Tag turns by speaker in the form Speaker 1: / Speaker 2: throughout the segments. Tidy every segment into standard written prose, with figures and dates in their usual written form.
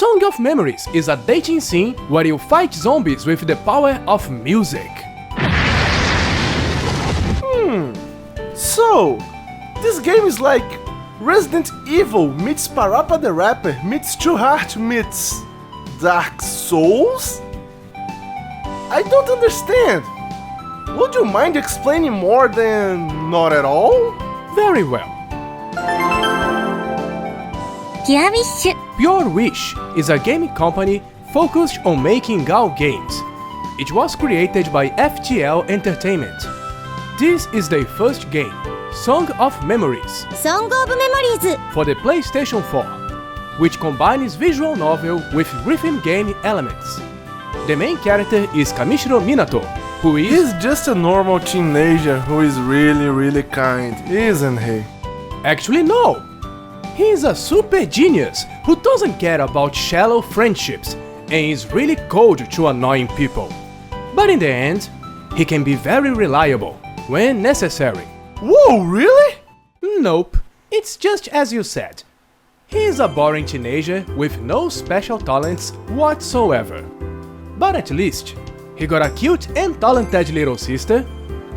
Speaker 1: Song of Memories is a dating sim where you fight zombies with the power of music.
Speaker 2: So, this game is like Resident Evil meets Parappa the Rapper meets Too Hard meets Dark Souls? I don't understand. Would you mind explaining more than not at all?
Speaker 1: Very well. Pure Wish is a gaming company focused on making GAO games. It was created by FTL Entertainment. This is their first game, Song of Memories, for the PlayStation 4, which combines visual novel with rhythm game elements. The main character is Kamishiro Minato, who is...
Speaker 2: He's just a normal teenager who is really kind, isn't he?
Speaker 1: Actually, no! He is a super genius who doesn't care about shallow friendships and is really cold to annoying people. But in the end, he can be very reliable when necessary.
Speaker 2: Whoa, really?
Speaker 1: Nope, it's just as you said. He is a boring teenager with no special talents whatsoever. But at least, he got a cute and talented little sister,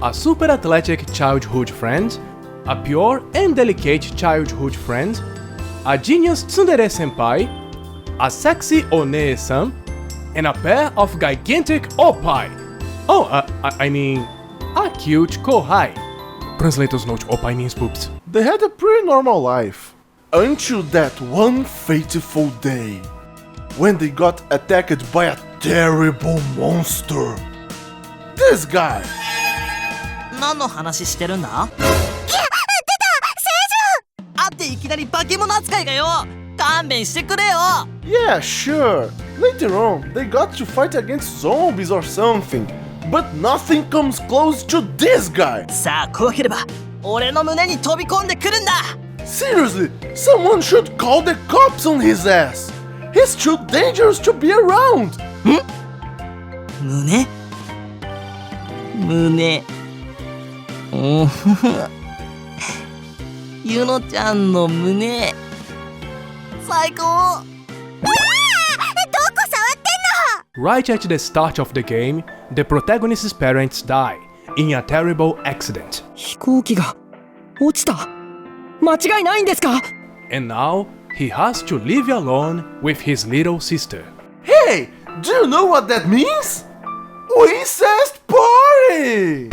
Speaker 1: a super athletic childhood friend, a pure and delicate childhood friend, a genius tsundere senpai, a sexy onee-san, and a pair of gigantic oppai. Oh, I mean, a cute kohai. Translator's note, oppai means boobs.
Speaker 2: They had a pretty normal life. Until that one fateful day, when they got attacked by a terrible monster. This guy!
Speaker 3: 何の話してるんだ？あっていきなり化け物扱いがよ！勘弁してくれよ！
Speaker 2: Yeah, sure. Later on, they got to fight against zombies or something. But nothing comes close to this guy!
Speaker 3: さあ怖ければ俺の胸に飛び込んでくるんだ！
Speaker 2: Seriously, someone should call the cops on his ass! He's too dangerous to be around!
Speaker 3: 胸ゆのちゃんの胸最高
Speaker 1: Right at the start of the game, the protagonist's parents die in a terrible accident.
Speaker 3: 飛行機が落ちた間違いないんですか
Speaker 1: And now, he has to live alone with his little sister.
Speaker 2: Hey, do you know what that means? Incest party!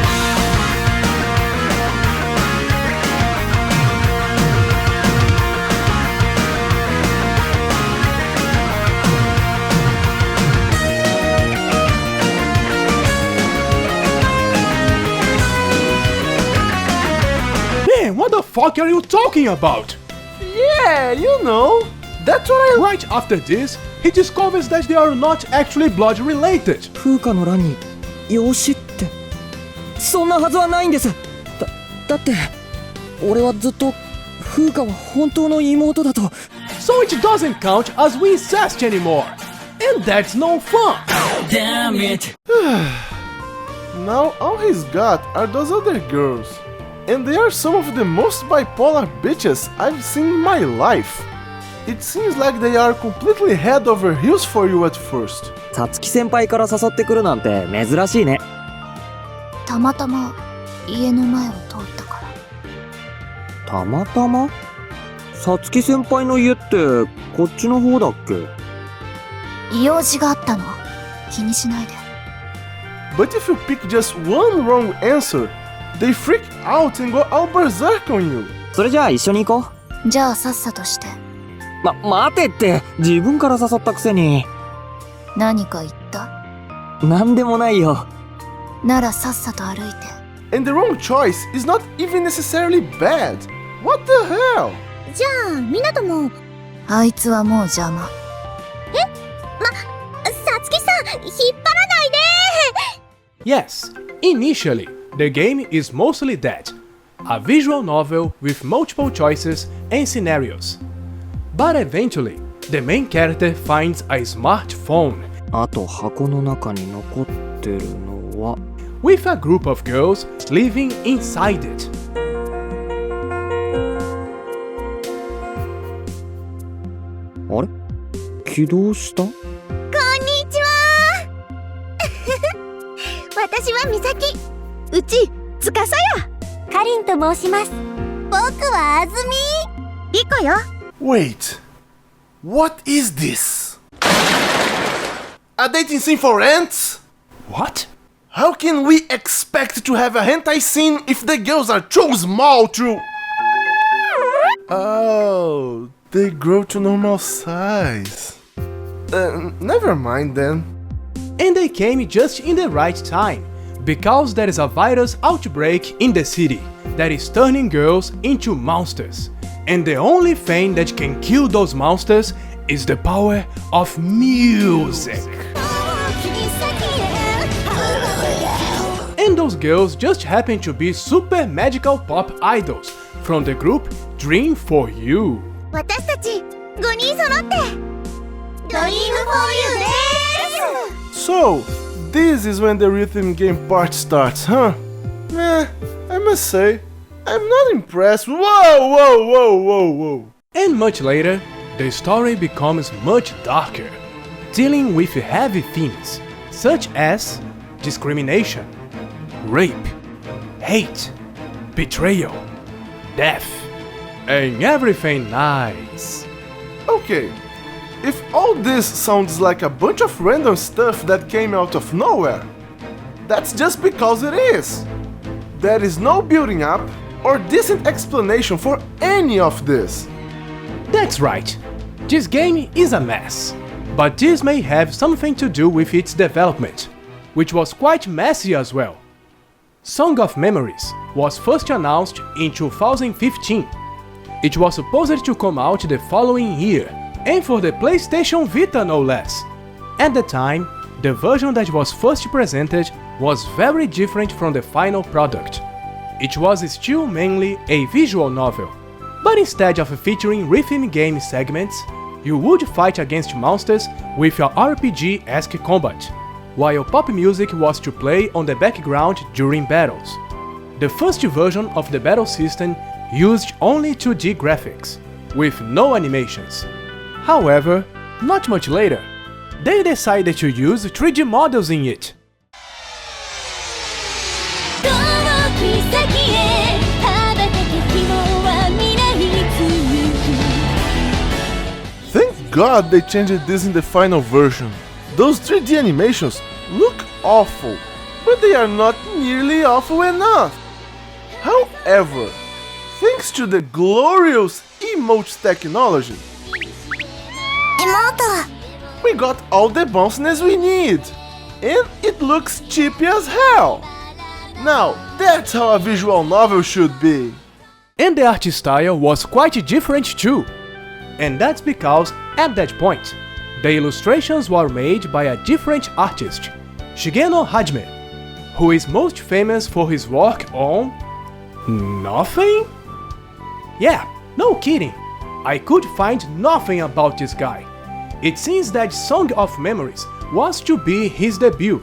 Speaker 1: Man, what the fuck are you talking about?
Speaker 2: Yeah, you know. That's what I...
Speaker 1: Right after this, he discovers that they are not actually blood related.
Speaker 3: 風花の欄に養子ってそんなはずはないんです。だって俺はずっと風花は本当の妹だと。
Speaker 1: So it doesn't count as incest anymore. And that's no fun.
Speaker 3: Damn it.
Speaker 2: Now all he's got are those other girls. And they are some of the most bipolar bitches I've seen in my life. It seems like they are completely head over heels for you at first.
Speaker 3: さつき先輩から誘ってくるなんて珍しいね。
Speaker 4: たまたま家の前を通ったから。
Speaker 3: たまたま？さつき先輩の家ってこっちの方だっけ？
Speaker 4: 用事があったの。気にしないで。
Speaker 2: But if you pick just one wrong answer, they freak out and go all berserk on you.
Speaker 3: それじゃあ一緒に行こう。
Speaker 4: じゃあさっさとして。
Speaker 3: 待てって自分から誘ったくせに。
Speaker 4: 何か言った？
Speaker 3: なんでもないよ。
Speaker 4: ならさっさと歩いて。
Speaker 2: And the wrong choice is not even necessarily bad. What the hell?
Speaker 4: じゃあ、みなとも。あいつはもう邪魔。さつきさん、引っ張らないで
Speaker 1: Yes, initially, the game is mostly that. A visual novel with multiple choices and scenarios. But eventually, the main character finds a smartphone.
Speaker 3: あと箱の中に残ってるのは
Speaker 1: with a group of girls living inside it.
Speaker 3: あれ起動した？
Speaker 5: こんにちは私は美咲。うち司や。かりんと申します。僕はあずみ。リコよ。
Speaker 2: Wait, what is this? A dating scene for ants?
Speaker 1: What?
Speaker 2: How can we expect to have a hentai scene if the girls are too small to... Oh, they grow to normal size. Never mind then.
Speaker 1: And they came just in the right time, because there is a virus outbreak in the city that is turning girls into monsters. And the only thing that can kill those monsters is the power of music. And those girls just happen to be super magical pop idols from the group Dream for You.
Speaker 5: 私たち5人揃ってドリームフォーユーです。
Speaker 2: So, this is when the rhythm game part starts, huh? I must say, I'm not impressed. Whoa.
Speaker 1: And much later, the story becomes much darker, dealing with heavy themes such as discrimination, rape, hate, betrayal, death, and everything nice.
Speaker 2: Okay, if all this sounds like a bunch of random stuff that came out of nowhere, that's just because it is. There is no building up or decent explanation for any of this.
Speaker 1: That's right. This game is a mess, but this may have something to do with its development, which was quite messy as well. Song of Memories was first announced in 2015. It was supposed to come out the following year, and for the PlayStation Vita no less. At the time, the version that was first presented was very different from the final product. It was still mainly a visual novel, but instead of featuring rhythm game segments, you would fight against monsters with your RPG-esque combat, while pop music was to play on the background during battles. The first version of the battle system used only 2D graphics, with no animations. However, not much later, they decided to use 3D models in it.
Speaker 2: Thank God they changed this in the final version. Those 3D animations look awful, but they are not nearly awful enough. However, thanks to the glorious emotes technology,
Speaker 5: 妹
Speaker 2: we got all the bounciness we need, and it looks cheapy as hell. Now, that's how a visual novel should be.
Speaker 1: And the art style was quite different too. And that's because, at that point, the illustrations were made by a different artist, Shigeno Hajime, who is most famous for his work on... nothing? Yeah, no kidding. I could find nothing about this guy. It seems that Song of Memories was to be his debut.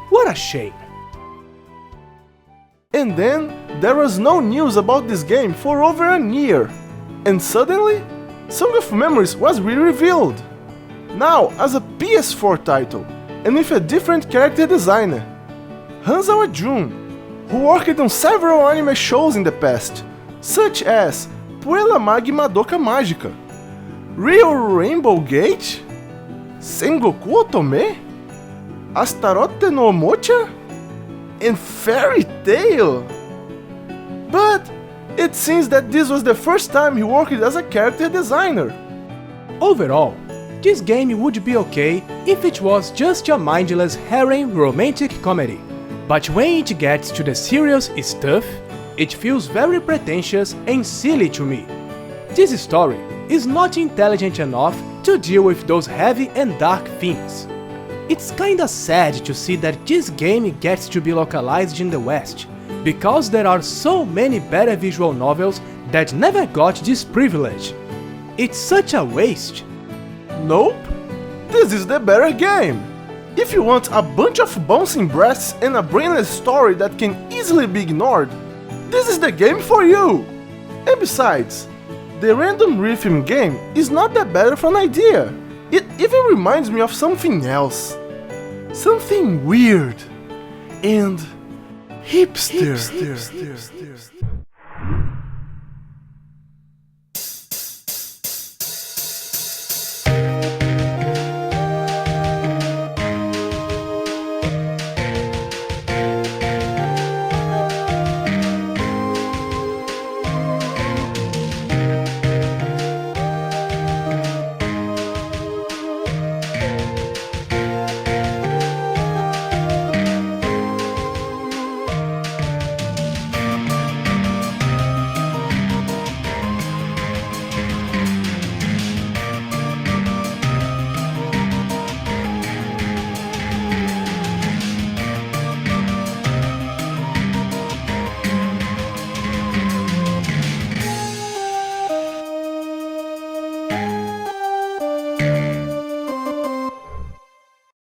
Speaker 1: What a shame.
Speaker 2: And then, there was no news about this game for over a year. And suddenly, Song of Memories was re-revealed. Now as a PS4 title, and with a different character designer, Hanzawa Jun, who worked on several anime shows in the past, such as Puella Magi Madoka Mágica, Real Rainbow Gate, Sengoku Otome, Astaroth no Omocha, and Fairy Tail. But it seems that this was the first time he worked as a character designer.
Speaker 1: Overall, this game would be okay if it was just a mindless harem romantic comedy, but when it gets to the serious stuff, it feels very pretentious and silly to me. This story is not intelligent enough to deal with those heavy and dark themes. It's kinda sad to see that this game gets to be localized in the West, because there are so many better visual novels that never got this privilege. It's such a waste.
Speaker 2: Nope, this is the better game. If you want a bunch of bouncing breasts and a brainless story that can easily be ignored, this is the game for you! And besides, the random rhythm game is not that bad of an idea. It even reminds me of something else. Something weird and hipster.